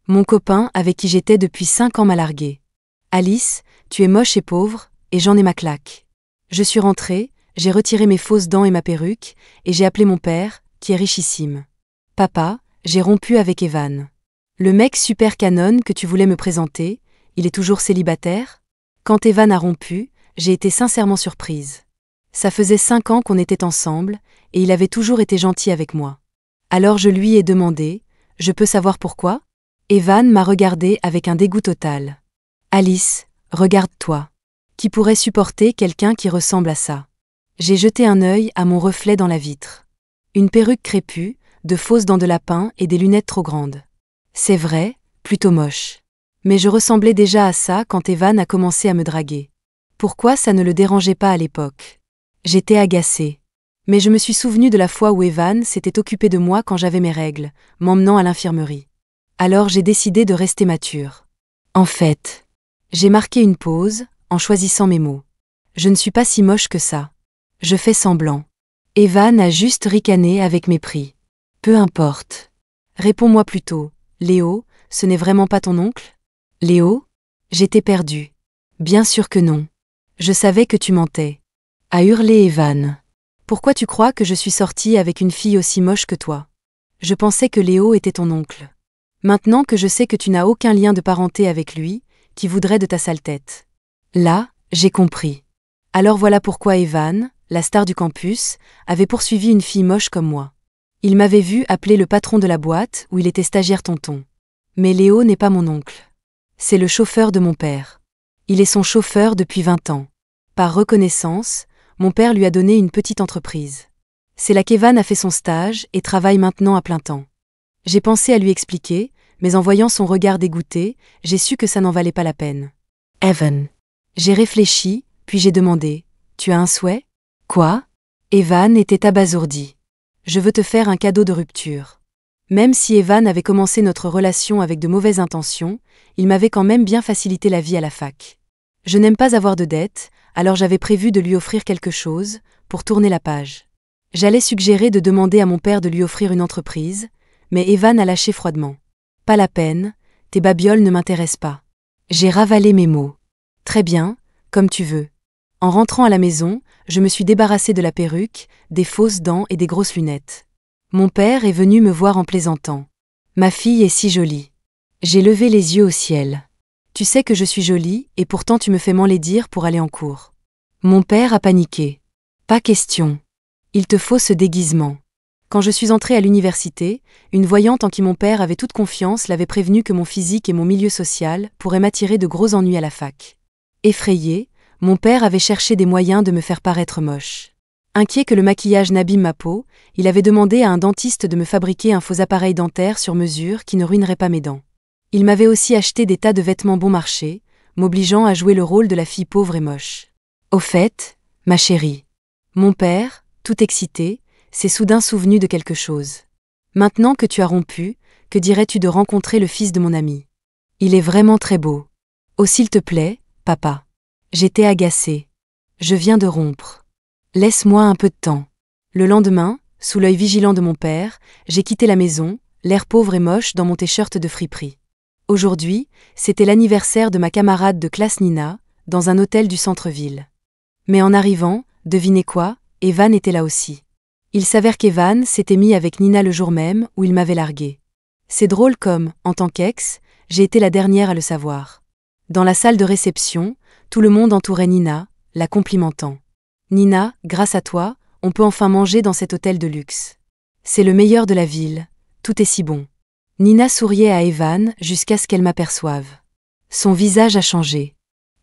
Mon copain, avec qui j'étais depuis 5 ans, m'a largué. Alice, tu es moche et pauvre, et j'en ai ma claque. Je suis rentrée, j'ai retiré mes fausses dents et ma perruque, et j'ai appelé mon père, qui est richissime. Papa, j'ai rompu avec Evan. Le mec super canon que tu voulais me présenter, il est toujours célibataire? Quand Evan a rompu, j'ai été sincèrement surprise. Ça faisait 5 ans qu'on était ensemble, et il avait toujours été gentil avec moi. Alors je lui ai demandé, je peux savoir pourquoi? Evan m'a regardé avec un dégoût total. Alice, regarde-toi. Qui pourrait supporter quelqu'un qui ressemble à ça? J'ai jeté un œil à mon reflet dans la vitre. Une perruque crépue, de fausses dents de lapin et des lunettes trop grandes. C'est vrai, plutôt moche. Mais je ressemblais déjà à ça quand Evan a commencé à me draguer. Pourquoi ça ne le dérangeait pas à l'époque? J'étais agacée. Mais je me suis souvenue de la fois où Evan s'était occupé de moi quand j'avais mes règles, m'emmenant à l'infirmerie. Alors j'ai décidé de rester mature. En fait, j'ai marqué une pause, en choisissant mes mots. Je ne suis pas si moche que ça. Je fais semblant. Evan a juste ricané avec mépris. Peu importe. Réponds-moi plutôt, Léo, ce n'est vraiment pas ton oncle? Léo? J'étais perdue. Bien sûr que non. Je savais que tu mentais. A hurlé Evan. Pourquoi tu crois que je suis sortie avec une fille aussi moche que toi? Je pensais que Léo était ton oncle. Maintenant que je sais que tu n'as aucun lien de parenté avec lui, qui voudrait de ta sale tête. Là, j'ai compris. Alors voilà pourquoi Evan, la star du campus, avait poursuivi une fille moche comme moi. Il m'avait vu appeler le patron de la boîte où il était stagiaire tonton. Mais Léo n'est pas mon oncle. C'est le chauffeur de mon père. Il est son chauffeur depuis 20 ans. Par reconnaissance, mon père lui a donné une petite entreprise. C'est là qu'Evan a fait son stage et travaille maintenant à plein temps. J'ai pensé à lui expliquer, mais en voyant son regard dégoûté, j'ai su que ça n'en valait pas la peine. Evan. J'ai réfléchi, puis j'ai demandé, tu as un souhait? Quoi? Evan était abasourdi. Je veux te faire un cadeau de rupture. Même si Evan avait commencé notre relation avec de mauvaises intentions, il m'avait quand même bien facilité la vie à la fac. Je n'aime pas avoir de dettes, alors j'avais prévu de lui offrir quelque chose, pour tourner la page. J'allais suggérer de demander à mon père de lui offrir une entreprise, mais Evan a lâché froidement. Pas la peine, tes babioles ne m'intéressent pas. J'ai ravalé mes mots. Très bien, comme tu veux. En rentrant à la maison, je me suis débarrassée de la perruque, des fausses dents et des grosses lunettes. Mon père est venu me voir en plaisantant. Ma fille est si jolie. J'ai levé les yeux au ciel. Tu sais que je suis jolie, et pourtant tu me fais m'enlaidir pour aller en cours. Mon père a paniqué. Pas question. Il te faut ce déguisement. Quand je suis entrée à l'université, une voyante en qui mon père avait toute confiance l'avait prévenu que mon physique et mon milieu social pourraient m'attirer de gros ennuis à la fac. Effrayé, mon père avait cherché des moyens de me faire paraître moche. Inquiet que le maquillage n'abîme ma peau, il avait demandé à un dentiste de me fabriquer un faux appareil dentaire sur mesure qui ne ruinerait pas mes dents. Il m'avait aussi acheté des tas de vêtements bon marché, m'obligeant à jouer le rôle de la fille pauvre et moche. Au fait, ma chérie, mon père, tout excité, s'est soudain souvenu de quelque chose. Maintenant que tu as rompu, que dirais-tu de rencontrer le fils de mon ami? Il est vraiment très beau. Oh s'il te plaît, papa. J'étais agacée. Je viens de rompre. Laisse-moi un peu de temps. Le lendemain, sous l'œil vigilant de mon père, j'ai quitté la maison, l'air pauvre et moche dans mon t-shirt de friperie. Aujourd'hui, c'était l'anniversaire de ma camarade de classe Nina, dans un hôtel du centre-ville. Mais en arrivant, devinez quoi, Evan était là aussi. Il s'avère qu'Evan s'était mis avec Nina le jour même où il m'avait largué. C'est drôle comme, en tant qu'ex, j'ai été la dernière à le savoir. Dans la salle de réception, tout le monde entourait Nina, la complimentant. Nina, grâce à toi, on peut enfin manger dans cet hôtel de luxe. C'est le meilleur de la ville, tout est si bon. Nina souriait à Evan jusqu'à ce qu'elle m'aperçoive. Son visage a changé.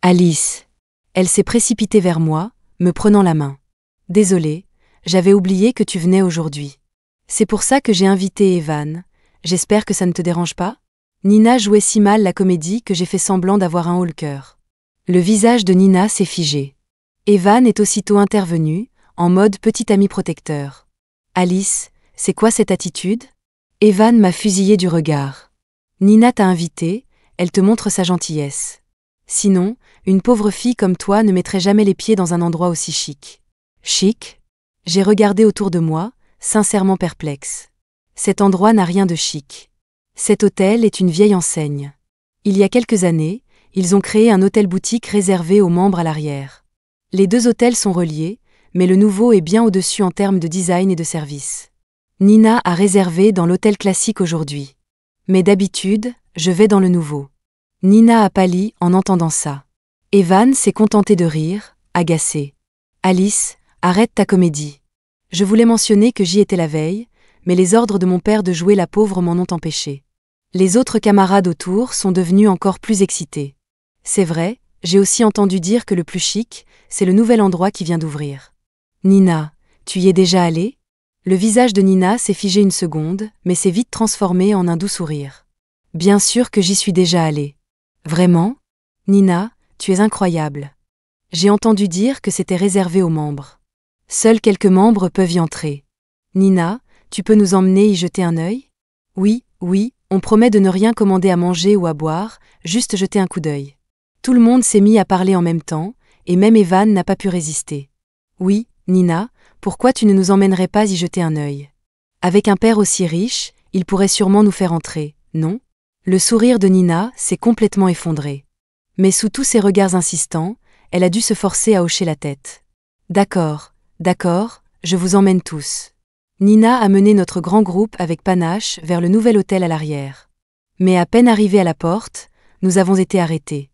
Alice. Elle s'est précipitée vers moi, me prenant la main. Désolée, j'avais oublié que tu venais aujourd'hui. C'est pour ça que j'ai invité Evan. J'espère que ça ne te dérange pas? Nina jouait si mal la comédie que j'ai fait semblant d'avoir un haut-le-cœur. Le visage de Nina s'est figé. Evan est aussitôt intervenu, en mode petit ami protecteur. Alice, c'est quoi cette attitude? Evan m'a fusillé du regard. Nina t'a invité, elle te montre sa gentillesse. Sinon, une pauvre fille comme toi ne mettrait jamais les pieds dans un endroit aussi chic. Chic? J'ai regardé autour de moi, sincèrement perplexe. Cet endroit n'a rien de chic. Cet hôtel est une vieille enseigne. Il y a quelques années, ils ont créé un hôtel-boutique réservé aux membres à l'arrière. Les deux hôtels sont reliés, mais le nouveau est bien au-dessus en termes de design et de service. Nina a réservé dans l'hôtel classique aujourd'hui. Mais d'habitude, je vais dans le nouveau. Nina a pâli en entendant ça. Evan s'est contenté de rire, agacé. Alice, arrête ta comédie. Je voulais mentionner que j'y étais la veille, mais les ordres de mon père de jouer la pauvre m'en ont empêché. Les autres camarades autour sont devenus encore plus excités. C'est vrai, j'ai aussi entendu dire que le plus chic, c'est le nouvel endroit qui vient d'ouvrir. Nina, tu y es déjà allée ? Le visage de Nina s'est figé une seconde, mais s'est vite transformé en un doux sourire. Bien sûr que j'y suis déjà allée. Vraiment ? Nina, tu es incroyable. J'ai entendu dire que c'était réservé aux membres. Seuls quelques membres peuvent y entrer. Nina, tu peux nous emmener y jeter un œil ? Oui, on promet de ne rien commander à manger ou à boire, juste jeter un coup d'œil. Tout le monde s'est mis à parler en même temps, et même Evan n'a pas pu résister. Oui, Nina, pourquoi tu ne nous emmènerais pas y jeter un œil ? Avec un père aussi riche, il pourrait sûrement nous faire entrer, non ? Le sourire de Nina s'est complètement effondré. Mais sous tous ces regards insistants, elle a dû se forcer à hocher la tête. D'accord, je vous emmène tous. Nina a mené notre grand groupe avec panache vers le nouvel hôtel à l'arrière. Mais à peine arrivés à la porte, nous avons été arrêtés.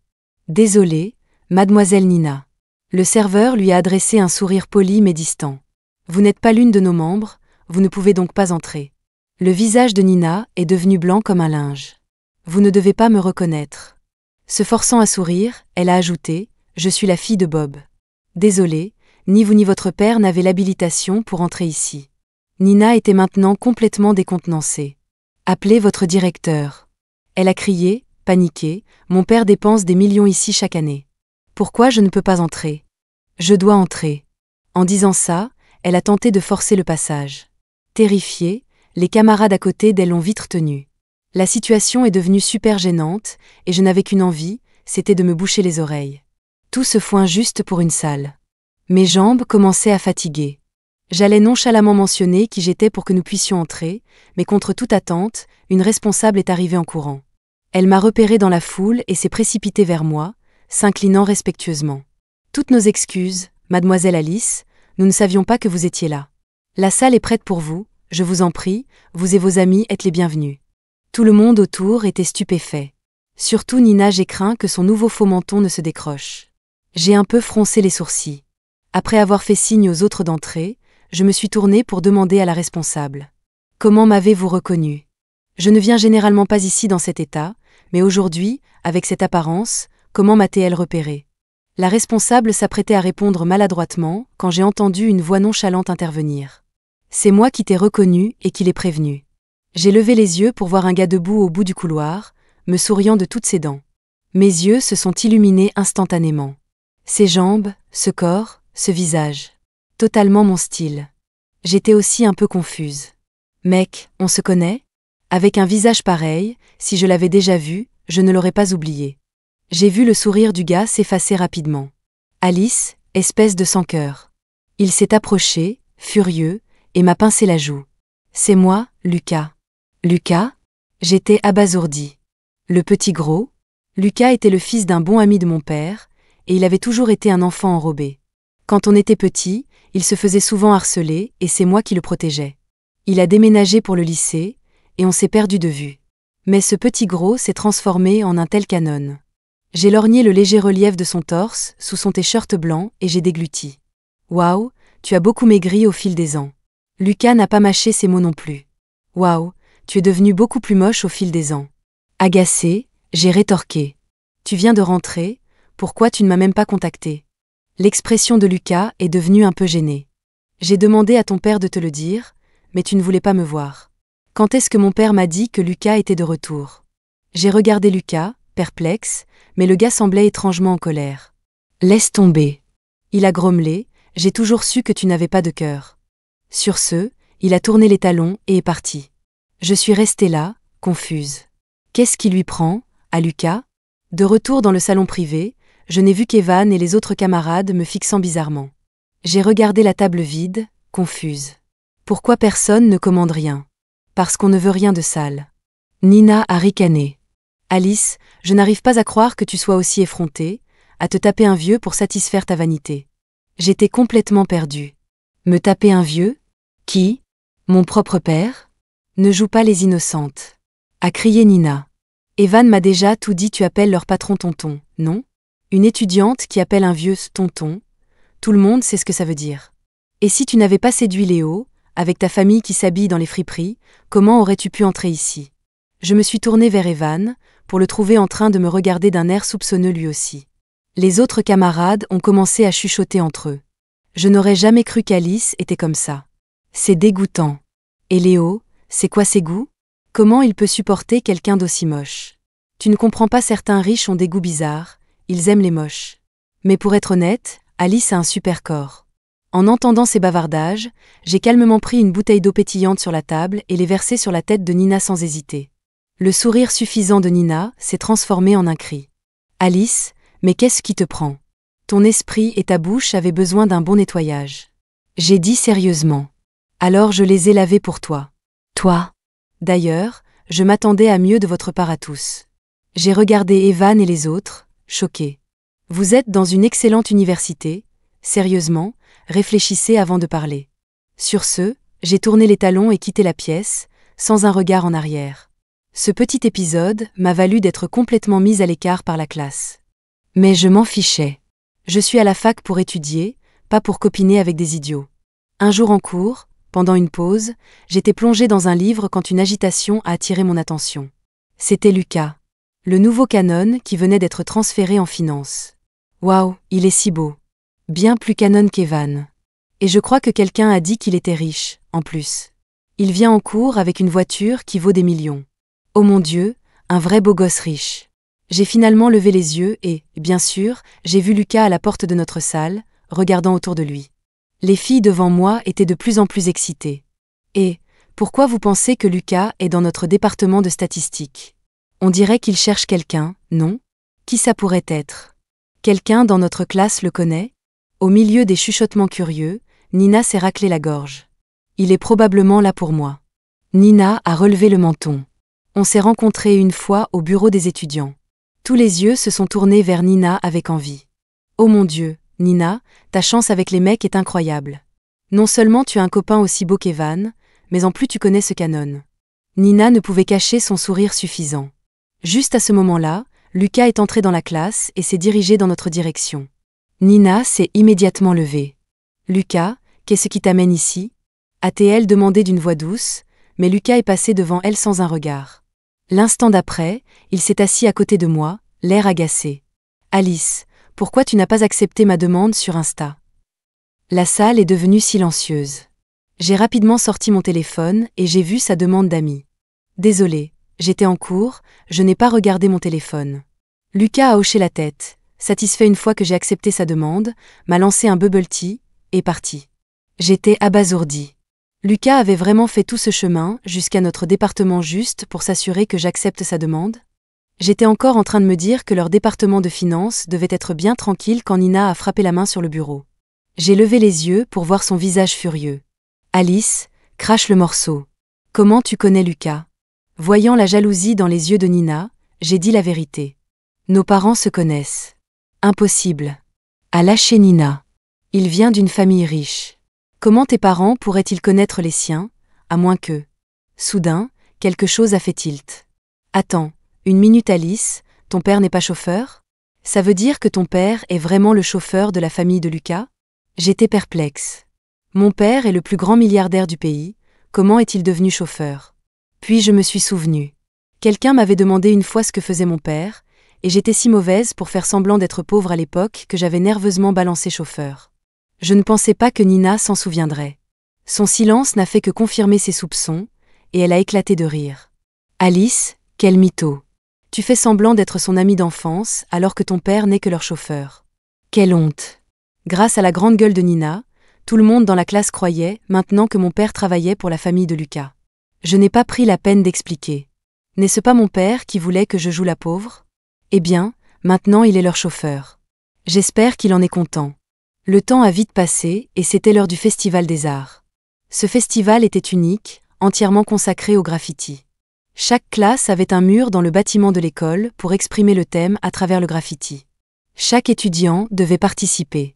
Désolée, mademoiselle Nina. Le serveur lui a adressé un sourire poli mais distant. Vous n'êtes pas l'une de nos membres, vous ne pouvez donc pas entrer. Le visage de Nina est devenu blanc comme un linge. Vous ne devez pas me reconnaître. Se forçant à sourire, elle a ajouté, je suis la fille de Bob. Désolée, ni vous ni votre père n'avez l'habilitation pour entrer ici. Nina était maintenant complètement décontenancée. Appelez votre directeur. Elle a crié, paniquée, mon père dépense des millions ici chaque année. Pourquoi je ne peux pas entrer ? Je dois entrer. En disant ça, elle a tenté de forcer le passage. Terrifiée, les camarades à côté d'elle l'ont vite retenue. La situation est devenue super gênante, et je n'avais qu'une envie, c'était de me boucher les oreilles. Tout ce foin juste pour une salle. Mes jambes commençaient à fatiguer. J'allais nonchalamment mentionner qui j'étais pour que nous puissions entrer, mais contre toute attente, une responsable est arrivée en courant. Elle m'a repéré dans la foule et s'est précipitée vers moi, s'inclinant respectueusement. Toutes nos excuses, mademoiselle Alice, nous ne savions pas que vous étiez là. La salle est prête pour vous, je vous en prie, vous et vos amis êtes les bienvenus. Tout le monde autour était stupéfait. Surtout Nina, j'ai craint que son nouveau faux menton ne se décroche. J'ai un peu froncé les sourcils. Après avoir fait signe aux autres d'entrer, je me suis tournée pour demander à la responsable. Comment m'avez-vous reconnue ? Je ne viens généralement pas ici dans cet état, mais aujourd'hui, avec cette apparence, comment m'a-t-elle repérée ? La responsable s'apprêtait à répondre maladroitement quand j'ai entendu une voix nonchalante intervenir. C'est moi qui t'ai reconnue et qui l'ai prévenue. J'ai levé les yeux pour voir un gars debout au bout du couloir, me souriant de toutes ses dents. Mes yeux se sont illuminés instantanément. Ses jambes, ce corps, ce visage. Totalement mon style. J'étais aussi un peu confuse. Mec, on se connaît ? Avec un visage pareil, si je l'avais déjà vu, je ne l'aurais pas oublié. J'ai vu le sourire du gars s'effacer rapidement. Alice, espèce de sans-cœur. Il s'est approché, furieux, et m'a pincé la joue. C'est moi, Lucas. Lucas ? J'étais abasourdie. Le petit gros ? Lucas était le fils d'un bon ami de mon père, et il avait toujours été un enfant enrobé. Quand on était petit, il se faisait souvent harceler, et c'est moi qui le protégeais. Il a déménagé pour le lycée, et on s'est perdu de vue. Mais ce petit gros s'est transformé en un tel canon. J'ai lorgné le léger relief de son torse, sous son t-shirt blanc, et j'ai dégluti. Waouh, tu as beaucoup maigri au fil des ans. Lucas n'a pas mâché ses mots non plus. Waouh, tu es devenu beaucoup plus moche au fil des ans. Agacée, j'ai rétorqué. Tu viens de rentrer, pourquoi tu ne m'as même pas contacté ? L'expression de Lucas est devenue un peu gênée. J'ai demandé à ton père de te le dire, mais tu ne voulais pas me voir. Quand est-ce que mon père m'a dit que Lucas était de retour ? J'ai regardé Lucas, perplexe, mais le gars semblait étrangement en colère. Laisse tomber. Il a grommelé, j'ai toujours su que tu n'avais pas de cœur. Sur ce, il a tourné les talons et est parti. Je suis restée là, confuse. Qu'est-ce qui lui prend, à Lucas ? De retour dans le salon privé, je n'ai vu qu'Evan et les autres camarades me fixant bizarrement. J'ai regardé la table vide, confuse. Pourquoi personne ne commande rien ? Parce qu'on ne veut rien de sale. Nina a ricané. Alice, je n'arrive pas à croire que tu sois aussi effrontée, à te taper un vieux pour satisfaire ta vanité. J'étais complètement perdue. Me taper un vieux? Qui? Mon propre père? Ne joue pas les innocentes. A crié Nina. Evan m'a déjà tout dit, tu appelles leur patron tonton, non? Une étudiante qui appelle un vieux tonton, tout le monde sait ce que ça veut dire. Et si tu n'avais pas séduit Léo, avec ta famille qui s'habille dans les friperies, comment aurais-tu pu entrer ici? Je me suis tournée vers Evan, pour le trouver en train de me regarder d'un air soupçonneux lui aussi. Les autres camarades ont commencé à chuchoter entre eux. Je n'aurais jamais cru qu'Alice était comme ça. C'est dégoûtant. Et Léo, c'est quoi ses goûts? Comment il peut supporter quelqu'un d'aussi moche? Tu ne comprends pas, certains riches ont des goûts bizarres, ils aiment les moches. Mais pour être honnête, Alice a un super corps. En entendant ces bavardages, j'ai calmement pris une bouteille d'eau pétillante sur la table et l'ai versée sur la tête de Nina sans hésiter. Le sourire suffisant de Nina s'est transformé en un cri. Alice, mais qu'est-ce qui te prend? Ton esprit et ta bouche avaient besoin d'un bon nettoyage. J'ai dit sérieusement. Alors je les ai lavés pour toi. Toi? D'ailleurs, je m'attendais à mieux de votre part à tous. J'ai regardé Evan et les autres, choqués. Vous êtes dans une excellente université, sérieusement, réfléchissez avant de parler. Sur ce, j'ai tourné les talons et quitté la pièce, sans un regard en arrière. Ce petit épisode m'a valu d'être complètement mise à l'écart par la classe. Mais je m'en fichais. Je suis à la fac pour étudier, pas pour copiner avec des idiots. Un jour en cours, pendant une pause, j'étais plongée dans un livre quand une agitation a attiré mon attention. C'était Lucas, le nouveau canon qui venait d'être transféré en finance. Waouh, il est si beau. Bien plus canon qu'Evan. Et je crois que quelqu'un a dit qu'il était riche, en plus. Il vient en cours avec une voiture qui vaut des millions. Oh mon Dieu, un vrai beau gosse riche. J'ai finalement levé les yeux et, bien sûr, j'ai vu Lucas à la porte de notre salle, regardant autour de lui. Les filles devant moi étaient de plus en plus excitées. Et, pourquoi vous pensez que Lucas est dans notre département de statistiques? On dirait qu'il cherche quelqu'un, non? Qui ça pourrait être? Quelqu'un dans notre classe le connaît? Au milieu des chuchotements curieux, Nina s'est raclé la gorge. Il est probablement là pour moi. Nina a relevé le menton. On s'est rencontrés une fois au bureau des étudiants. Tous les yeux se sont tournés vers Nina avec envie. Oh mon Dieu, Nina, ta chance avec les mecs est incroyable. Non seulement tu as un copain aussi beau qu'Evan, mais en plus tu connais ce canon. Nina ne pouvait cacher son sourire suffisant. Juste à ce moment-là, Lucas est entré dans la classe et s'est dirigé dans notre direction. Nina s'est immédiatement levée. Lucas, qu'est-ce qui t'amène ici? A-t-elle demandé d'une voix douce, mais Lucas est passé devant elle sans un regard. L'instant d'après, il s'est assis à côté de moi, l'air agacé. Alice, pourquoi tu n'as pas accepté ma demande sur Insta? La salle est devenue silencieuse. J'ai rapidement sorti mon téléphone et j'ai vu sa demande d'amis. Désolée, j'étais en cours, je n'ai pas regardé mon téléphone. Lucas a hoché la tête, satisfait une fois que j'ai accepté sa demande, m'a lancé un bubble tea, et parti. J'étais abasourdie. Lucas avait vraiment fait tout ce chemin jusqu'à notre département juste pour s'assurer que j'accepte sa demande? J'étais encore en train de me dire que leur département de finance devait être bien tranquille quand Nina a frappé la main sur le bureau. J'ai levé les yeux pour voir son visage furieux. Alice, crache le morceau. Comment tu connais Lucas? Voyant la jalousie dans les yeux de Nina, j'ai dit la vérité. Nos parents se connaissent. Impossible. A lâché Nina. Il vient d'une famille riche. Comment tes parents pourraient-ils connaître les siens, à moins que... Soudain, quelque chose a fait tilt. Attends, une minute Alice, ton père n'est pas chauffeur? Ça veut dire que ton père est vraiment le chauffeur de la famille de Lucas? J'étais perplexe. Mon père est le plus grand milliardaire du pays, comment est-il devenu chauffeur? Puis je me suis souvenu. Quelqu'un m'avait demandé une fois ce que faisait mon père, et j'étais si mauvaise pour faire semblant d'être pauvre à l'époque que j'avais nerveusement balancé chauffeur. Je ne pensais pas que Nina s'en souviendrait. Son silence n'a fait que confirmer ses soupçons, et elle a éclaté de rire. Alice, quel mytho. Tu fais semblant d'être son ami d'enfance alors que ton père n'est que leur chauffeur. Quelle honte. Grâce à la grande gueule de Nina, tout le monde dans la classe croyait maintenant que mon père travaillait pour la famille de Lucas. Je n'ai pas pris la peine d'expliquer. N'est-ce pas mon père qui voulait que je joue la pauvre? Eh bien, maintenant il est leur chauffeur. J'espère qu'il en est content. Le temps a vite passé et c'était l'heure du Festival des Arts. Ce festival était unique, entièrement consacré au graffiti. Chaque classe avait un mur dans le bâtiment de l'école pour exprimer le thème à travers le graffiti. Chaque étudiant devait participer.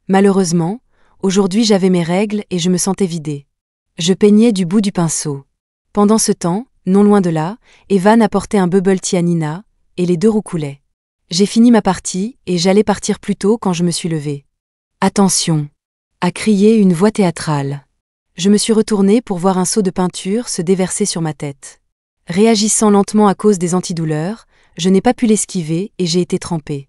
Malheureusement, aujourd'hui j'avais mes règles et je me sentais vidée. Je peignais du bout du pinceau. Pendant ce temps, non loin de là, Evan apportait un bubble tea à Nina, et les deux roucoulaient. J'ai fini ma partie et j'allais partir plus tôt quand je me suis levée. « Attention !» a crié une voix théâtrale. Je me suis retournée pour voir un seau de peinture se déverser sur ma tête. Réagissant lentement à cause des antidouleurs, je n'ai pas pu l'esquiver et j'ai été trempée.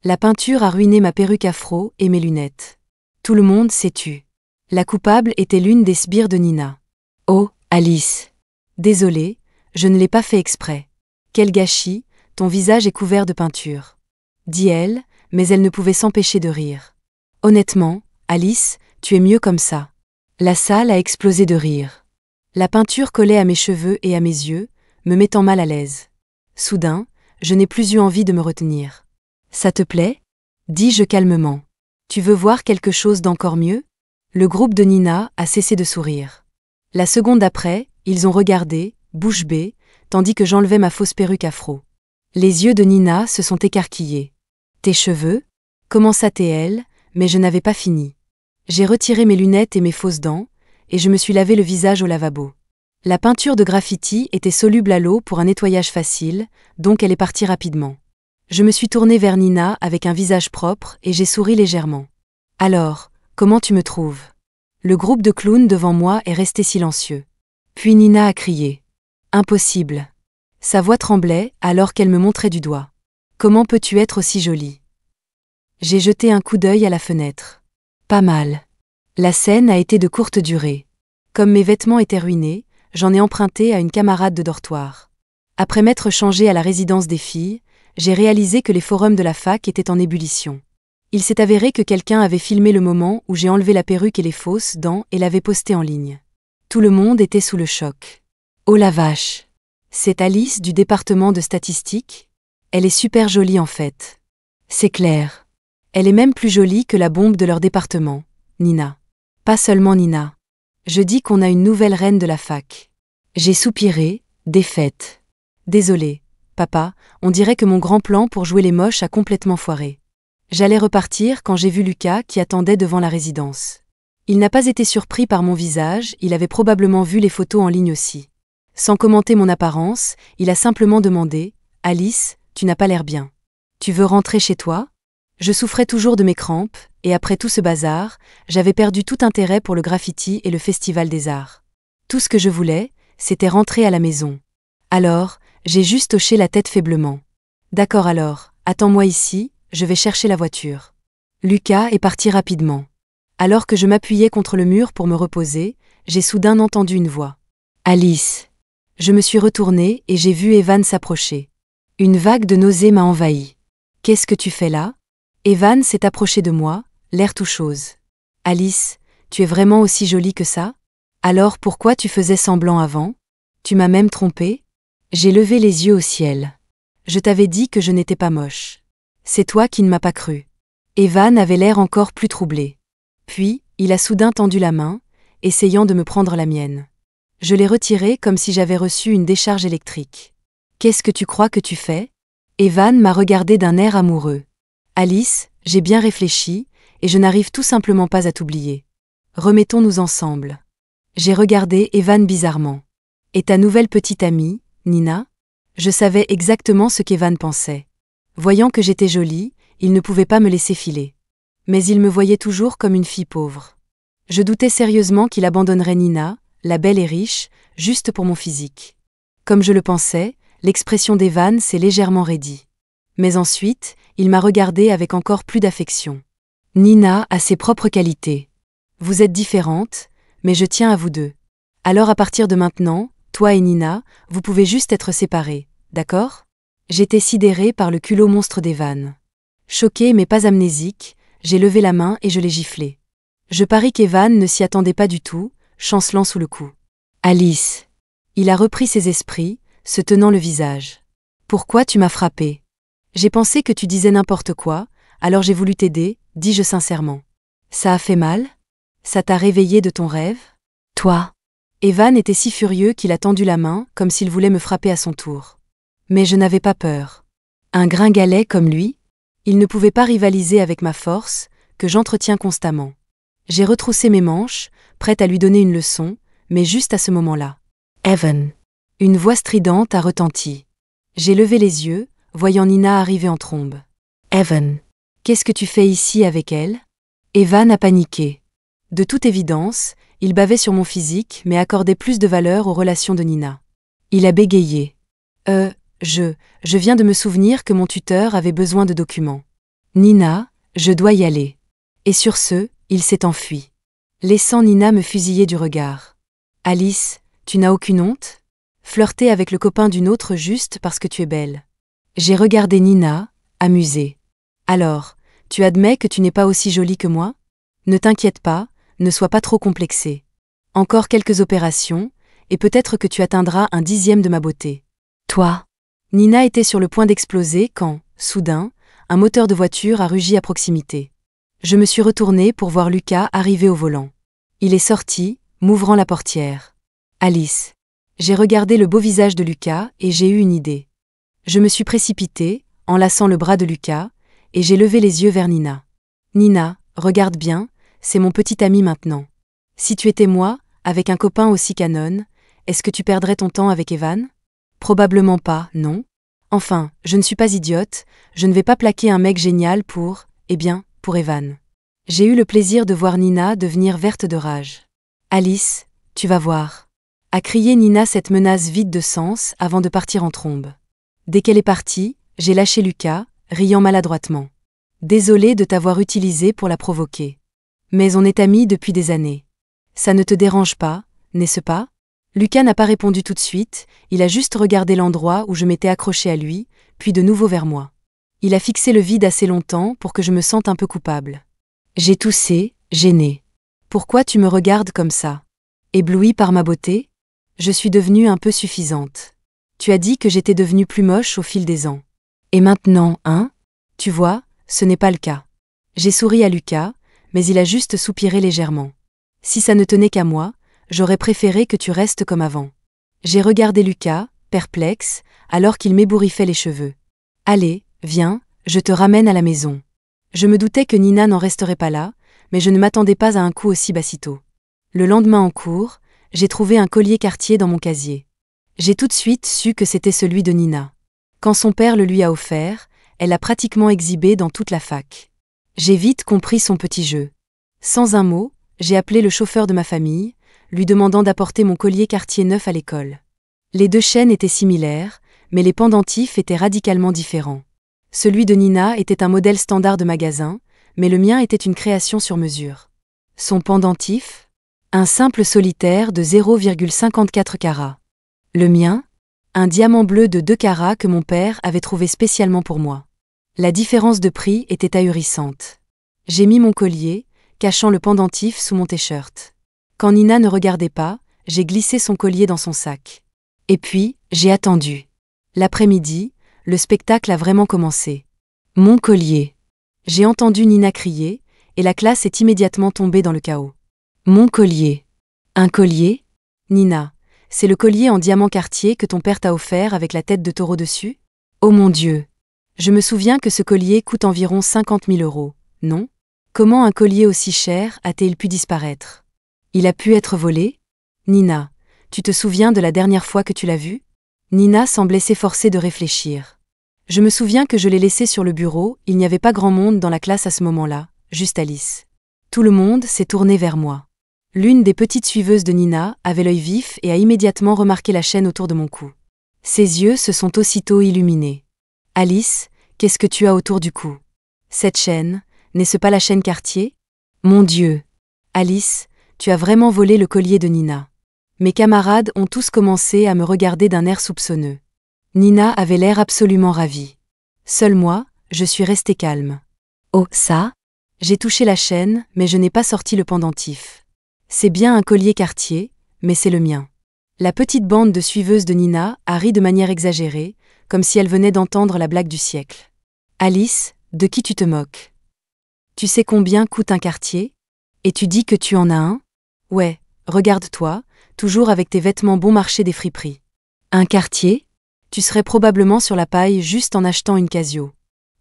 La peinture a ruiné ma perruque afro et mes lunettes. Tout le monde s'est tu. La coupable était l'une des sbires de Nina. « Oh, Alice !» « Désolée, je ne l'ai pas fait exprès. »« Quel gâchis, ton visage est couvert de peinture. » dit-elle, mais elle ne pouvait s'empêcher de rire. « Honnêtement, Alice, tu es mieux comme ça. » La salle a explosé de rire. La peinture collait à mes cheveux et à mes yeux, me mettant mal à l'aise. Soudain, je n'ai plus eu envie de me retenir. « Ça te plaît ?» dis-je calmement. « Tu veux voir quelque chose d'encore mieux ?» Le groupe de Nina a cessé de sourire. La seconde d'après, ils ont regardé, bouche bée, tandis que j'enlevais ma fausse perruque afro. Les yeux de Nina se sont écarquillés. « Tes cheveux ?» commença-t-elle, mais je n'avais pas fini. J'ai retiré mes lunettes et mes fausses dents, et je me suis lavé le visage au lavabo. La peinture de graffiti était soluble à l'eau pour un nettoyage facile, donc elle est partie rapidement. Je me suis tournée vers Nina avec un visage propre et j'ai souri légèrement. « Alors, comment tu me trouves ?» Le groupe de clowns devant moi est resté silencieux. Puis Nina a crié. « Impossible !» Sa voix tremblait alors qu'elle me montrait du doigt. « Comment peux-tu être aussi jolie ?» J'ai jeté un coup d'œil à la fenêtre. Pas mal. La scène a été de courte durée. Comme mes vêtements étaient ruinés, j'en ai emprunté à une camarade de dortoir. Après m'être changée à la résidence des filles, j'ai réalisé que les forums de la fac étaient en ébullition. Il s'est avéré que quelqu'un avait filmé le moment où j'ai enlevé la perruque et les fausses dents et l'avait posté en ligne. Tout le monde était sous le choc. Oh la vache! C'est Alice du département de statistique? Elle est super jolie en fait. C'est clair. Elle est même plus jolie que la bombe de leur département, Nina. Pas seulement Nina. Je dis qu'on a une nouvelle reine de la fac. J'ai soupiré, défaite. Désolée, papa, on dirait que mon grand plan pour jouer les moches a complètement foiré. J'allais repartir quand j'ai vu Lucas qui attendait devant la résidence. Il n'a pas été surpris par mon visage, il avait probablement vu les photos en ligne aussi. Sans commenter mon apparence, il a simplement demandé « Alice, tu n'as pas l'air bien. Tu veux rentrer chez toi ?» Je souffrais toujours de mes crampes, et après tout ce bazar, j'avais perdu tout intérêt pour le graffiti et le festival des arts. Tout ce que je voulais, c'était rentrer à la maison. Alors, j'ai juste hoché la tête faiblement. « D'accord alors, attends-moi ici, je vais chercher la voiture. » Lucas est parti rapidement. Alors que je m'appuyais contre le mur pour me reposer, j'ai soudain entendu une voix. « Alice !» Je me suis retournée et j'ai vu Evan s'approcher. Une vague de nausée m'a envahie. « Qu'est-ce que tu fais là ?» Evan s'est approché de moi, l'air tout chose. « Alice, tu es vraiment aussi jolie que ça ? Alors pourquoi tu faisais semblant avant ? Tu m'as même trompée ? » J'ai levé les yeux au ciel. « Je t'avais dit que je n'étais pas moche. C'est toi qui ne m'as pas cru. » Evan avait l'air encore plus troublé. Puis, il a soudain tendu la main, essayant de me prendre la mienne. Je l'ai retirée comme si j'avais reçu une décharge électrique. « Qu'est-ce que tu crois que tu fais ?» Evan m'a regardé d'un air amoureux. « Alice, j'ai bien réfléchi, et je n'arrive tout simplement pas à t'oublier. Remettons-nous ensemble. » J'ai regardé Evan bizarrement. « Et ta nouvelle petite amie, Nina ?» Je savais exactement ce qu'Evan pensait. Voyant que j'étais jolie, il ne pouvait pas me laisser filer. Mais il me voyait toujours comme une fille pauvre. Je doutais sérieusement qu'il abandonnerait Nina, la belle et riche, juste pour mon physique. Comme je le pensais, l'expression d'Evan s'est légèrement raidie. Mais ensuite, il m'a regardée avec encore plus d'affection. « Nina a ses propres qualités. Vous êtes différentes, mais je tiens à vous deux. Alors à partir de maintenant, toi et Nina, vous pouvez juste être séparés, d'accord ?» J'étais sidérée par le culot monstre d'Evan. Choquée mais pas amnésique, j'ai levé la main et je l'ai giflé. Je parie qu'Evan ne s'y attendait pas du tout, chancelant sous le coup. « Alice !» Il a repris ses esprits, se tenant le visage. « Pourquoi tu m'as frappé ? J'ai pensé que tu disais n'importe quoi, alors j'ai voulu t'aider, dis-je sincèrement. Ça a fait mal ? Ça t'a réveillé de ton rêve ? Toi ?» Evan était si furieux qu'il a tendu la main, comme s'il voulait me frapper à son tour. Mais je n'avais pas peur. Un gringalet comme lui, il ne pouvait pas rivaliser avec ma force, que j'entretiens constamment. J'ai retroussé mes manches, prête à lui donner une leçon, mais juste à ce moment-là. Evan. Une voix stridente a retenti. J'ai levé les yeux, voyant Nina arriver en trombe. Evan. Qu'est-ce que tu fais ici avec elle? Evan a paniqué. De toute évidence, il bavait sur mon physique mais accordait plus de valeur aux relations de Nina. Il a bégayé. Je viens de me souvenir que mon tuteur avait besoin de documents. Nina, je dois y aller. Et sur ce, il s'est enfui. Laissant Nina me fusiller du regard. Alice, tu n'as aucune honte? Flirter avec le copain d'une autre juste parce que tu es belle. J'ai regardé Nina, amusée. Alors, tu admets que tu n'es pas aussi jolie que moi? Ne t'inquiète pas, ne sois pas trop complexée. Encore quelques opérations, et peut-être que tu atteindras un 10e de ma beauté. Toi. Nina était sur le point d'exploser quand, soudain, un moteur de voiture a rugi à proximité. Je me suis retournée pour voir Lucas arriver au volant. Il est sorti, m'ouvrant la portière. Alice. J'ai regardé le beau visage de Lucas et j'ai eu une idée. Je me suis précipitée, enlaçant le bras de Lucas, et j'ai levé les yeux vers Nina. Nina, regarde bien, c'est mon petit ami maintenant. Si tu étais moi, avec un copain aussi canon, est-ce que tu perdrais ton temps avec Evan? Probablement pas, non? Enfin, je ne suis pas idiote, je ne vais pas plaquer un mec génial pour Evan. J'ai eu le plaisir de voir Nina devenir verte de rage. Alice, tu vas voir. A crié Nina cette menace vide de sens avant de partir en trombe. Dès qu'elle est partie, j'ai lâché Lucas, riant maladroitement. Désolée de t'avoir utilisé pour la provoquer. Mais on est amis depuis des années. Ça ne te dérange pas, n'est-ce pas? Lucas n'a pas répondu tout de suite, il a juste regardé l'endroit où je m'étais accrochée à lui, puis de nouveau vers moi. Il a fixé le vide assez longtemps pour que je me sente un peu coupable. J'ai toussé, gênée. Pourquoi tu me regardes comme ça? Éblouie par ma beauté? Je suis devenue un peu suffisante. Tu as dit que j'étais devenue plus moche au fil des ans. Et maintenant, hein? Tu vois, ce n'est pas le cas. J'ai souri à Lucas, mais il a juste soupiré légèrement. Si ça ne tenait qu'à moi, j'aurais préféré que tu restes comme avant. J'ai regardé Lucas, perplexe, alors qu'il m'ébouriffait les cheveux. Allez, viens, je te ramène à la maison. Je me doutais que Nina n'en resterait pas là, mais je ne m'attendais pas à un coup aussi bassito. Le lendemain en cours, j'ai trouvé un collier Cartier dans mon casier. J'ai tout de suite su que c'était celui de Nina. Quand son père le lui a offert, elle l'a pratiquement exhibé dans toute la fac. J'ai vite compris son petit jeu. Sans un mot, j'ai appelé le chauffeur de ma famille, lui demandant d'apporter mon collier Cartier neuf à l'école. Les deux chaînes étaient similaires, mais les pendentifs étaient radicalement différents. Celui de Nina était un modèle standard de magasin, mais le mien était une création sur mesure. Son pendentif? Un simple solitaire de 0,54 carats. Le mien? Un diamant bleu de 2 carats que mon père avait trouvé spécialement pour moi. La différence de prix était ahurissante. J'ai mis mon collier, cachant le pendentif sous mon t-shirt. Quand Nina ne regardait pas, j'ai glissé son collier dans son sac. Et puis, j'ai attendu. L'après-midi, le spectacle a vraiment commencé. Mon collier. J'ai entendu Nina crier, et la classe est immédiatement tombée dans le chaos. Mon collier. Un collier? Nina, c'est le collier en diamant Cartier que ton père t'a offert avec la tête de taureau dessus? Oh mon Dieu! Je me souviens que ce collier coûte environ 50 000 €, non? Comment un collier aussi cher a-t-il pu disparaître? Il a pu être volé? Nina, tu te souviens de la dernière fois que tu l'as vu? Nina semblait s'efforcer de réfléchir. Je me souviens que je l'ai laissé sur le bureau, il n'y avait pas grand monde dans la classe à ce moment-là, juste Alice. Tout le monde s'est tourné vers moi. L'une des petites suiveuses de Nina avait l'œil vif et a immédiatement remarqué la chaîne autour de mon cou. Ses yeux se sont aussitôt illuminés. Alice, qu'est-ce que tu as autour du cou? Cette chaîne, n'est-ce pas la chaîne Cartier? Mon Dieu! Alice, tu as vraiment volé le collier de Nina. Mes camarades ont tous commencé à me regarder d'un air soupçonneux. Nina avait l'air absolument ravie. Seul moi, je suis restée calme. Oh, ça? J'ai touché la chaîne, mais je n'ai pas sorti le pendentif. C'est bien un collier Cartier, mais c'est le mien. La petite bande de suiveuses de Nina a ri de manière exagérée, comme si elle venait d'entendre la blague du siècle. Alice, de qui tu te moques? Tu sais combien coûte un Cartier? Et tu dis que tu en as un? Ouais, regarde-toi, toujours avec tes vêtements bon marché des friperies. Un quartier? Tu serais probablement sur la paille juste en achetant une Casio.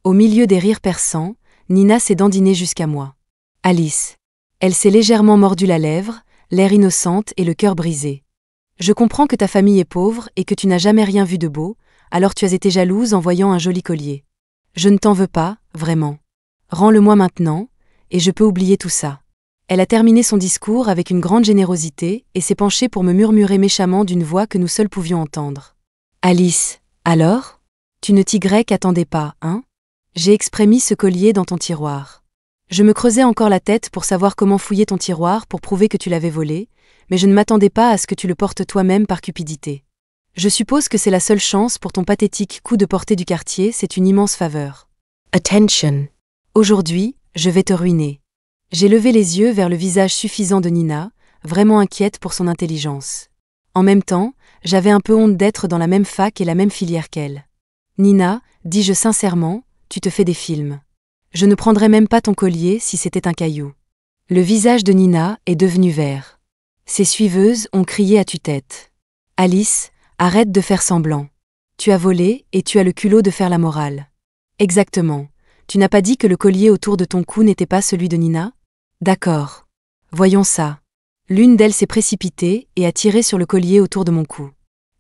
Au milieu des rires perçants, Nina s'est dandinée jusqu'à moi. Alice. Elle s'est légèrement mordu la lèvre, l'air innocente et le cœur brisé. Je comprends que ta famille est pauvre et que tu n'as jamais rien vu de beau, alors tu as été jalouse en voyant un joli collier. Je ne t'en veux pas, vraiment. Rends-le-moi maintenant, et je peux oublier tout ça. Elle a terminé son discours avec une grande générosité et s'est penchée pour me murmurer méchamment d'une voix que nous seuls pouvions entendre. Alice, alors? Tu ne t'y attendais pas, hein? J'ai exprès mis ce collier dans ton tiroir. Je me creusais encore la tête pour savoir comment fouiller ton tiroir pour prouver que tu l'avais volé, mais je ne m'attendais pas à ce que tu le portes toi-même par cupidité. Je suppose que c'est la seule chance pour ton pathétique coup de portée du quartier, c'est une immense faveur. Attention. Aujourd'hui, je vais te ruiner. J'ai levé les yeux vers le visage suffisant de Nina, vraiment inquiète pour son intelligence. En même temps, j'avais un peu honte d'être dans la même fac et la même filière qu'elle. Nina, dis-je sincèrement, tu te fais des films. Je ne prendrais même pas ton collier si c'était un caillou. Le visage de Nina est devenu vert. Ses suiveuses ont crié à tue-tête. Alice, arrête de faire semblant. Tu as volé et tu as le culot de faire la morale. Exactement. Tu n'as pas dit que le collier autour de ton cou n'était pas celui de Nina? D'accord. Voyons ça. L'une d'elles s'est précipitée et a tiré sur le collier autour de mon cou.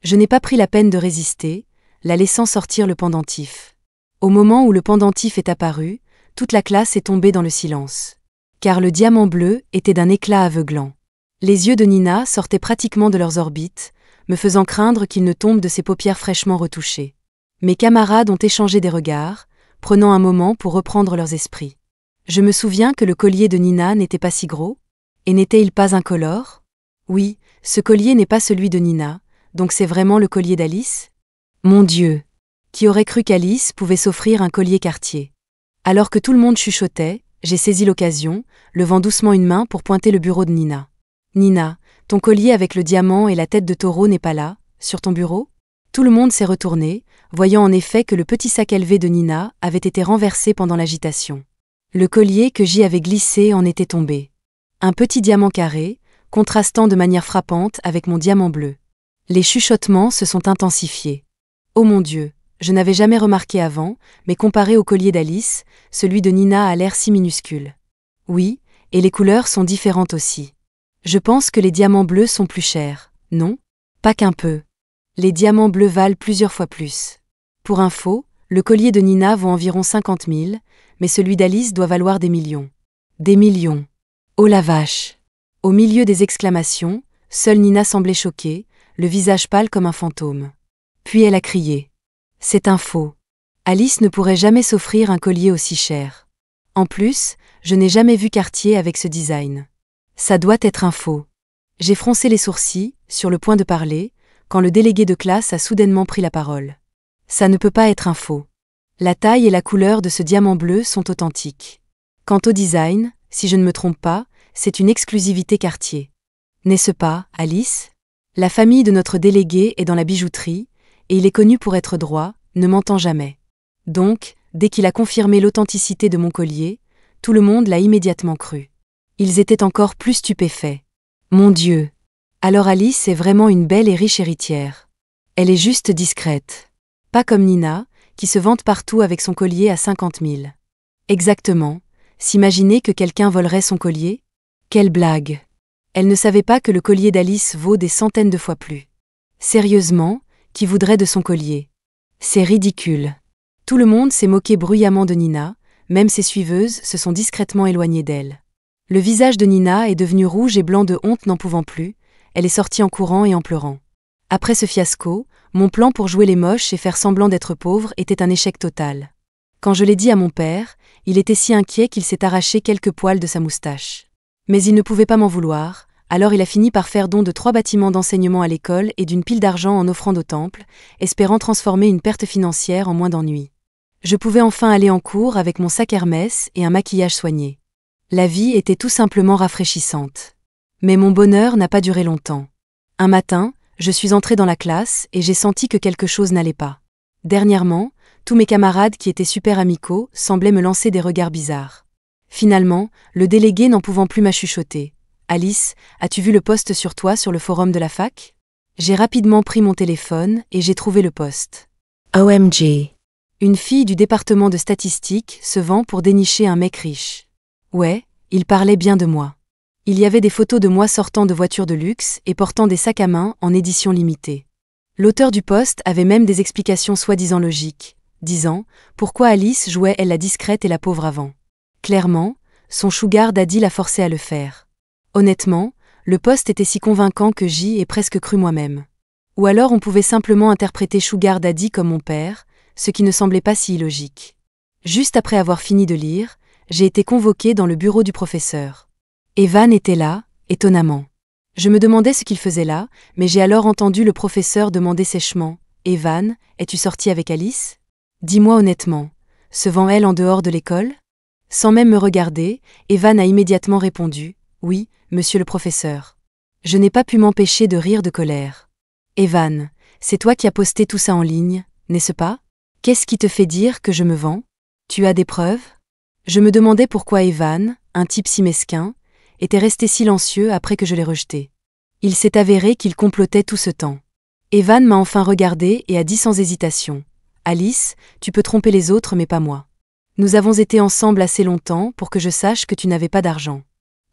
Je n'ai pas pris la peine de résister, la laissant sortir le pendentif. Au moment où le pendentif est apparu, toute la classe est tombée dans le silence. Car le diamant bleu était d'un éclat aveuglant. Les yeux de Nina sortaient pratiquement de leurs orbites, me faisant craindre qu'il ne tombe de ses paupières fraîchement retouchées. Mes camarades ont échangé des regards, prenant un moment pour reprendre leurs esprits. Je me souviens que le collier de Nina n'était pas si gros, et n'était-il pas incolore? Oui, ce collier n'est pas celui de Nina, donc c'est vraiment le collier d'Alice? Mon Dieu! Qui aurait cru qu'Alice pouvait s'offrir un collier Cartier? Alors que tout le monde chuchotait, j'ai saisi l'occasion, levant doucement une main pour pointer le bureau de Nina. Nina, ton collier avec le diamant et la tête de taureau n'est pas là, sur ton bureau? Tout le monde s'est retourné, voyant en effet que le petit sac élevé de Nina avait été renversé pendant l'agitation. Le collier que j'y avais glissé en était tombé. Un petit diamant carré, contrastant de manière frappante avec mon diamant bleu. Les chuchotements se sont intensifiés. Oh mon Dieu, je n'avais jamais remarqué avant, mais comparé au collier d'Alice, celui de Nina a l'air si minuscule. Oui, et les couleurs sont différentes aussi. Je pense que les diamants bleus sont plus chers, non? Pas qu'un peu. Les diamants bleus valent plusieurs fois plus. Pour info, le collier de Nina vaut environ 50 000, mais celui d'Alice doit valoir des millions. Des millions. Oh la vache! Au milieu des exclamations, seule Nina semblait choquée, le visage pâle comme un fantôme. Puis elle a crié. C'est un faux. Alice ne pourrait jamais s'offrir un collier aussi cher. En plus, je n'ai jamais vu Cartier avec ce design. Ça doit être un faux. J'ai froncé les sourcils, sur le point de parler, quand le délégué de classe a soudainement pris la parole. Ça ne peut pas être un faux. La taille et la couleur de ce diamant bleu sont authentiques. Quant au design, si je ne me trompe pas, c'est une exclusivité Cartier. N'est-ce pas, Alice? La famille de notre délégué est dans la bijouterie, et il est connu pour être droit, ne mentant jamais. Donc, dès qu'il a confirmé l'authenticité de mon collier, tout le monde l'a immédiatement cru. Ils étaient encore plus stupéfaits. Mon Dieu! Alors Alice est vraiment une belle et riche héritière. Elle est juste discrète. Pas comme Nina, qui se vante partout avec son collier à 50 000. Exactement. S'imaginer que quelqu'un volerait son collier? Quelle blague! Elle ne savait pas que le collier d'Alice vaut des centaines de fois plus. Sérieusement, qui voudrait de son collier? C'est ridicule. Tout le monde s'est moqué bruyamment de Nina, même ses suiveuses se sont discrètement éloignées d'elle. Le visage de Nina est devenu rouge et blanc de honte n'en pouvant plus, elle est sortie en courant et en pleurant. Après ce fiasco, mon plan pour jouer les moches et faire semblant d'être pauvre était un échec total. Quand je l'ai dit à mon père, il était si inquiet qu'il s'est arraché quelques poils de sa moustache. Mais il ne pouvait pas m'en vouloir, alors il a fini par faire don de 3 bâtiments d'enseignement à l'école et d'une pile d'argent en offrande au temple, espérant transformer une perte financière en moins d'ennuis. Je pouvais enfin aller en cours avec mon sac Hermès et un maquillage soigné. La vie était tout simplement rafraîchissante. Mais mon bonheur n'a pas duré longtemps. Un matin, je suis entrée dans la classe et j'ai senti que quelque chose n'allait pas. Dernièrement, tous mes camarades qui étaient super amicaux semblaient me lancer des regards bizarres. Finalement, le délégué n'en pouvant plus m'a chuchoté. Alice, as-tu vu le post sur toi sur le forum de la fac? J'ai rapidement pris mon téléphone et j'ai trouvé le post. OMG. Une fille du département de statistique se vend pour dénicher un mec riche. Ouais, il parlait bien de moi. Il y avait des photos de moi sortant de voitures de luxe et portant des sacs à main en édition limitée. L'auteur du post avait même des explications soi-disant logiques, disant pourquoi Alice jouait elle la discrète et la pauvre avant. Clairement, son sugar daddy l'a forcé à le faire. Honnêtement, le post était si convaincant que j'y ai presque cru moi-même. Ou alors on pouvait simplement interpréter sugar daddy comme mon père, ce qui ne semblait pas si illogique. Juste après avoir fini de lire, j'ai été convoquée dans le bureau du professeur. Evan était là, étonnamment. Je me demandais ce qu'il faisait là, mais j'ai alors entendu le professeur demander sèchement « Evan, es-tu sorti avec Alice? Dis-moi honnêtement, se vend-elle en dehors de l'école ?» Sans même me regarder, Evan a immédiatement répondu « Oui, monsieur le professeur. » Je n'ai pas pu m'empêcher de rire de colère. « Evan, c'est toi qui as posté tout ça en ligne, n'est-ce pas? Qu'est-ce qui te fait dire que je me vends? Tu as des preuves ?» Je me demandais pourquoi Evan, un type si mesquin, était resté silencieux après que je l'ai rejeté. Il s'est avéré qu'il complotait tout ce temps. Evan m'a enfin regardé et a dit sans hésitation « Alice, tu peux tromper les autres mais pas moi. Nous avons été ensemble assez longtemps pour que je sache que tu n'avais pas d'argent.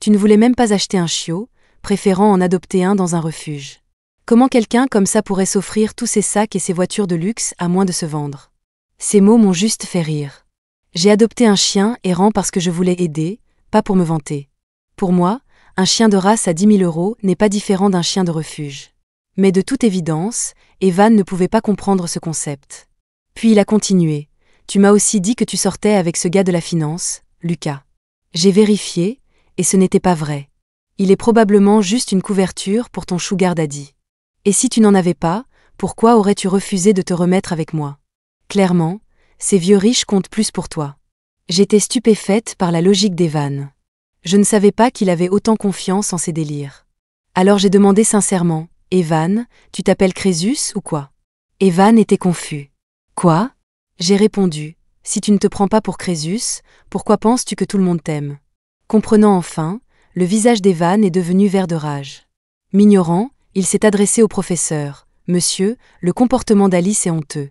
Tu ne voulais même pas acheter un chiot, préférant en adopter un dans un refuge. Comment quelqu'un comme ça pourrait s'offrir tous ces sacs et ces voitures de luxe à moins de se vendre? » Ces mots m'ont juste fait rire. J'ai adopté un chien errant parce que je voulais aider, pas pour me vanter. Pour moi, un chien de race à 10 000 € n'est pas différent d'un chien de refuge. Mais de toute évidence, Evan ne pouvait pas comprendre ce concept. Puis il a continué. Tu m'as aussi dit que tu sortais avec ce gars de la finance, Lucas. J'ai vérifié, et ce n'était pas vrai. Il est probablement juste une couverture pour ton sugar daddy. Et si tu n'en avais pas, pourquoi aurais-tu refusé de te remettre avec moi? Clairement, ces vieux riches comptent plus pour toi. J'étais stupéfaite par la logique d'Evan. Je ne savais pas qu'il avait autant confiance en ses délires. Alors j'ai demandé sincèrement, « Evan, tu t'appelles Crésus ou quoi ?» Evan était confus. « Quoi ?» J'ai répondu, « Si tu ne te prends pas pour Crésus, pourquoi penses-tu que tout le monde t'aime ?» Comprenant enfin, le visage d'Evan est devenu vert de rage. M'ignorant, il s'est adressé au professeur, « Monsieur, le comportement d'Alice est honteux.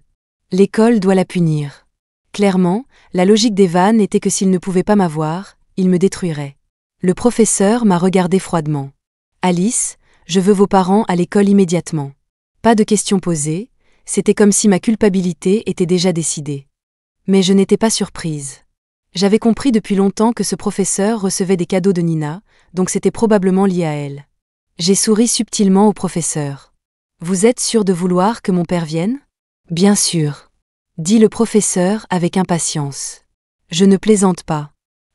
L'école doit la punir. » Clairement, la logique d'Evan était que s'il ne pouvait pas m'avoir, il me détruirait. Le professeur m'a regardé froidement. « Alice, je veux vos parents à l'école immédiatement. » Pas de questions posées, c'était comme si ma culpabilité était déjà décidée. Mais je n'étais pas surprise. J'avais compris depuis longtemps que ce professeur recevait des cadeaux de Nina, donc c'était probablement lié à elle. J'ai souri subtilement au professeur. « Vous êtes sûr de vouloir que mon père vienne ? » « Bien sûr, » dit le professeur avec impatience. « Je ne plaisante pas.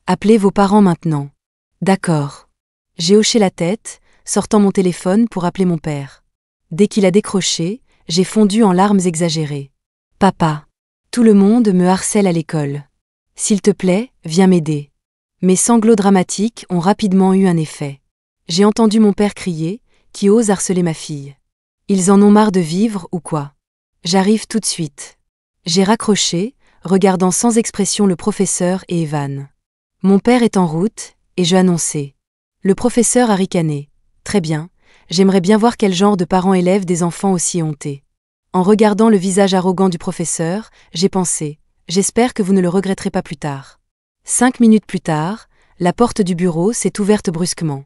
Appelez vos parents maintenant. » « D'accord. » J'ai hoché la tête, sortant mon téléphone pour appeler mon père. Dès qu'il a décroché, j'ai fondu en larmes exagérées. « Papa, tout le monde me harcèle à l'école. S'il te plaît, viens m'aider. » Mes sanglots dramatiques ont rapidement eu un effet. J'ai entendu mon père crier, « Qui ose harceler ma fille? Ils en ont marre de vivre ou quoi? J'arrive tout de suite. » J'ai raccroché, regardant sans expression le professeur et Evan. Mon père est en route, et je annonçais. Le professeur a ricané. « Très bien, j'aimerais bien voir quel genre de parents élèvent des enfants aussi hontés. » En regardant le visage arrogant du professeur, j'ai pensé. J'espère que vous ne le regretterez pas plus tard. 5 minutes plus tard, la porte du bureau s'est ouverte brusquement.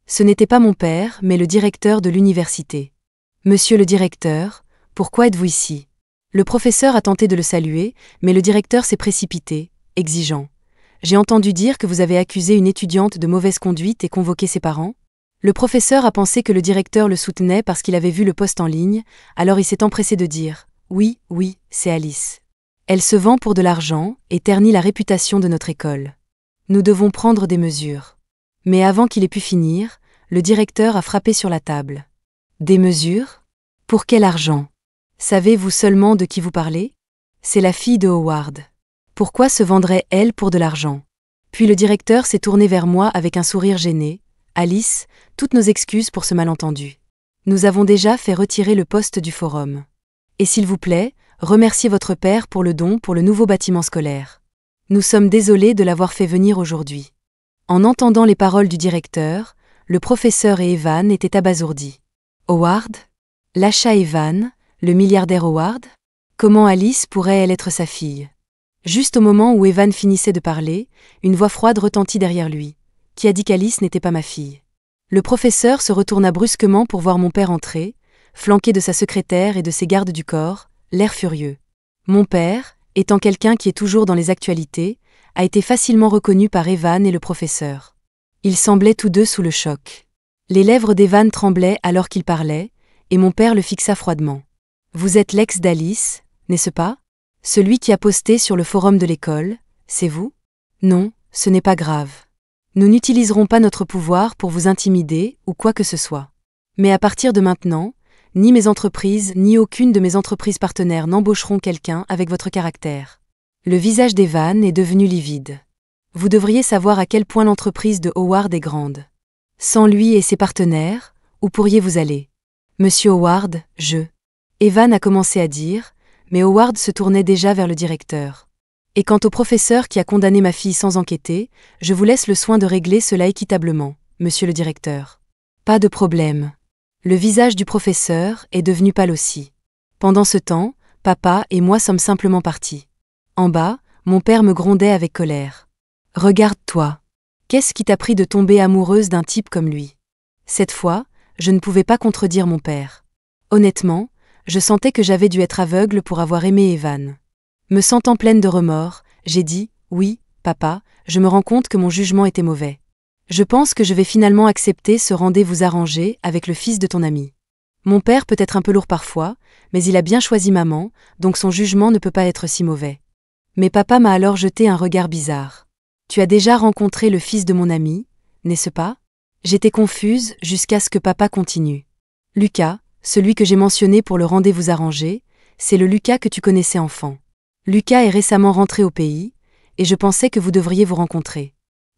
Ce n'était pas mon père, mais le directeur de l'université. « Monsieur le directeur, pourquoi êtes-vous ici ?» Le professeur a tenté de le saluer, mais le directeur s'est précipité, exigeant. « J'ai entendu dire que vous avez accusé une étudiante de mauvaise conduite et convoqué ses parents ?» Le professeur a pensé que le directeur le soutenait parce qu'il avait vu le post en ligne, alors il s'est empressé de dire « Oui, oui, c'est Alice. Elle se vend pour de l'argent et ternit la réputation de notre école. Nous devons prendre des mesures. » Mais avant qu'il ait pu finir, le directeur a frappé sur la table. « Des mesures? Pour quel argent? Savez-vous seulement de qui vous parlez? C'est la fille de Howard. Pourquoi se vendrait-elle pour de l'argent? » Puis le directeur s'est tourné vers moi avec un sourire gêné. « Alice, toutes nos excuses pour ce malentendu. Nous avons déjà fait retirer le post du forum. Et s'il vous plaît, remerciez votre père pour le don pour le nouveau bâtiment scolaire. Nous sommes désolés de l'avoir fait venir aujourd'hui. » En entendant les paroles du directeur, le professeur et Evan étaient abasourdis. Howard? Lâcha Evan, le milliardaire Howard? Comment Alice pourrait-elle être sa fille? Juste au moment où Evan finissait de parler, une voix froide retentit derrière lui. Qui a dit qu'Alice n'était pas ma fille? Le professeur se retourna brusquement pour voir mon père entrer, flanqué de sa secrétaire et de ses gardes du corps, l'air furieux. Mon père, étant quelqu'un qui est toujours dans les actualités, a été facilement reconnu par Evan et le professeur. Ils semblaient tous deux sous le choc. Les lèvres d'Evan tremblaient alors qu'il parlait, et mon père le fixa froidement. « Vous êtes l'ex d'Alice, n'est-ce pas? Celui qui a posté sur le forum de l'école, c'est vous? Non, ce n'est pas grave. Nous n'utiliserons pas notre pouvoir pour vous intimider ou quoi que ce soit. Mais à partir de maintenant, ni mes entreprises ni aucune de mes entreprises partenaires n'embaucheront quelqu'un avec votre caractère. » Le visage d'Evan est devenu livide. Vous devriez savoir à quel point l'entreprise de Howard est grande. Sans lui et ses partenaires, où pourriez-vous aller? Monsieur Howard, Evan a commencé à dire, mais Howard se tournait déjà vers le directeur. Et quant au professeur qui a condamné ma fille sans enquêter, je vous laisse le soin de régler cela équitablement, monsieur le directeur. Pas de problème. Le visage du professeur est devenu pâle aussi. Pendant ce temps, papa et moi sommes simplement partis. En bas, mon père me grondait avec colère. Regarde-toi. Qu'est-ce qui t'a pris de tomber amoureuse d'un type comme lui? Cette fois, je ne pouvais pas contredire mon père. Honnêtement, je sentais que j'avais dû être aveugle pour avoir aimé Evan. Me sentant pleine de remords, j'ai dit « Oui, papa, je me rends compte que mon jugement était mauvais. Je pense que je vais finalement accepter ce rendez-vous arrangé avec le fils de ton ami. Mon père peut être un peu lourd parfois, mais il a bien choisi maman, donc son jugement ne peut pas être si mauvais. » Mais papa m'a alors jeté un regard bizarre. « Tu as déjà rencontré le fils de mon ami, n'est-ce pas? » J'étais confuse jusqu'à ce que papa continue. « Lucas, celui que j'ai mentionné pour le rendez-vous arrangé, c'est le Lucas que tu connaissais enfant. Lucas est récemment rentré au pays, et je pensais que vous devriez vous rencontrer.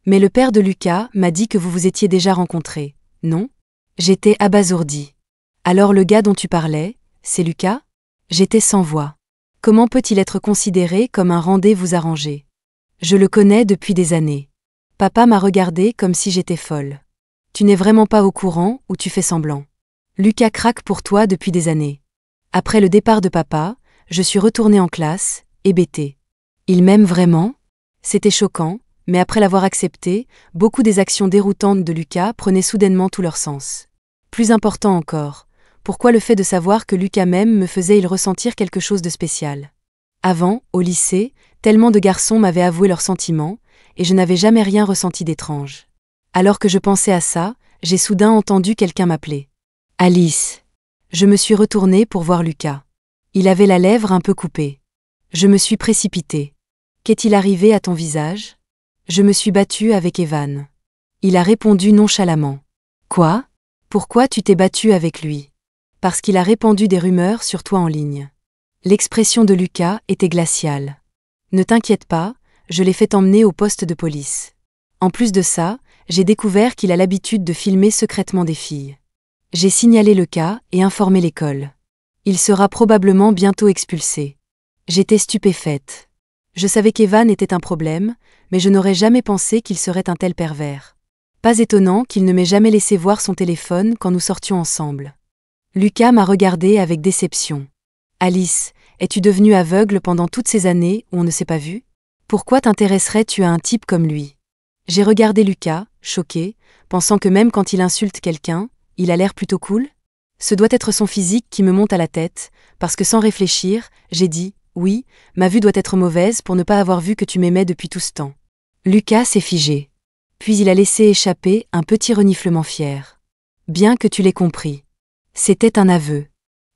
Mais le père de Lucas m'a dit que vous vous étiez déjà rencontrés, non? » J'étais abasourdie. « Alors le gars dont tu parlais, c'est Lucas? » J'étais sans voix. Comment peut-il être considéré comme un rendez-vous arrangé? Je le connais depuis des années. Papa m'a regardée comme si j'étais folle. Tu n'es vraiment pas au courant ou tu fais semblant? Lucas craque pour toi depuis des années. Après le départ de papa, je suis retournée en classe, hébétée. Il m'aime vraiment? C'était choquant, mais après l'avoir accepté, beaucoup des actions déroutantes de Lucas prenaient soudainement tout leur sens. Plus important encore, pourquoi le fait de savoir que Lucas m'aime me faisait-il ressentir quelque chose de spécial? Avant, au lycée, tellement de garçons m'avaient avoué leurs sentiments, et je n'avais jamais rien ressenti d'étrange. Alors que je pensais à ça, j'ai soudain entendu quelqu'un m'appeler. « Alice !» Je me suis retournée pour voir Lucas. Il avait la lèvre un peu coupée. Je me suis précipitée. « Qu'est-il arrivé à ton visage? » Je me suis battue avec Evan. Il a répondu nonchalamment. « Quoi? Pourquoi tu t'es battue avec lui? » Parce qu'il a répandu des rumeurs sur toi en ligne. L'expression de Lucas était glaciale. « Ne t'inquiète pas, je l'ai fait emmener au poste de police. En plus de ça, j'ai découvert qu'il a l'habitude de filmer secrètement des filles. J'ai signalé le cas et informé l'école. Il sera probablement bientôt expulsé. » J'étais stupéfaite. Je savais qu'Evan était un problème, mais je n'aurais jamais pensé qu'il serait un tel pervers. Pas étonnant qu'il ne m'ait jamais laissé voir son téléphone quand nous sortions ensemble. Lucas m'a regardée avec déception. « Alice, es-tu devenue aveugle pendant toutes ces années où on ne s'est pas vu? Pourquoi t'intéresserais-tu à un type comme lui? » J'ai regardé Lucas, choqué, pensant que même quand il insulte quelqu'un, il a l'air plutôt cool. Ce doit être son physique qui me monte à la tête, parce que sans réfléchir, j'ai dit « Oui, ma vue doit être mauvaise pour ne pas avoir vu que tu m'aimais depuis tout ce temps. » Lucas s'est figé. Puis il a laissé échapper un petit reniflement fier. « Bien que tu l'aies compris. » C'était un aveu.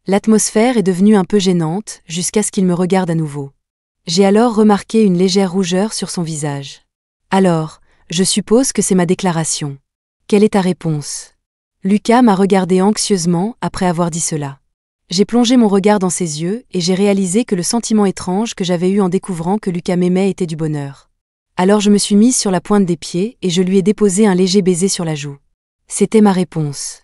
L'atmosphère est devenue un peu gênante jusqu'à ce qu'il me regarde à nouveau. J'ai alors remarqué une légère rougeur sur son visage. « Alors, je suppose que c'est ma déclaration. Quelle est ta réponse? » Lucas m'a regardé anxieusement après avoir dit cela. J'ai plongé mon regard dans ses yeux et j'ai réalisé que le sentiment étrange que j'avais eu en découvrant que Lucas m'aimait était du bonheur. Alors je me suis mise sur la pointe des pieds et je lui ai déposé un léger baiser sur la joue. C'était ma réponse.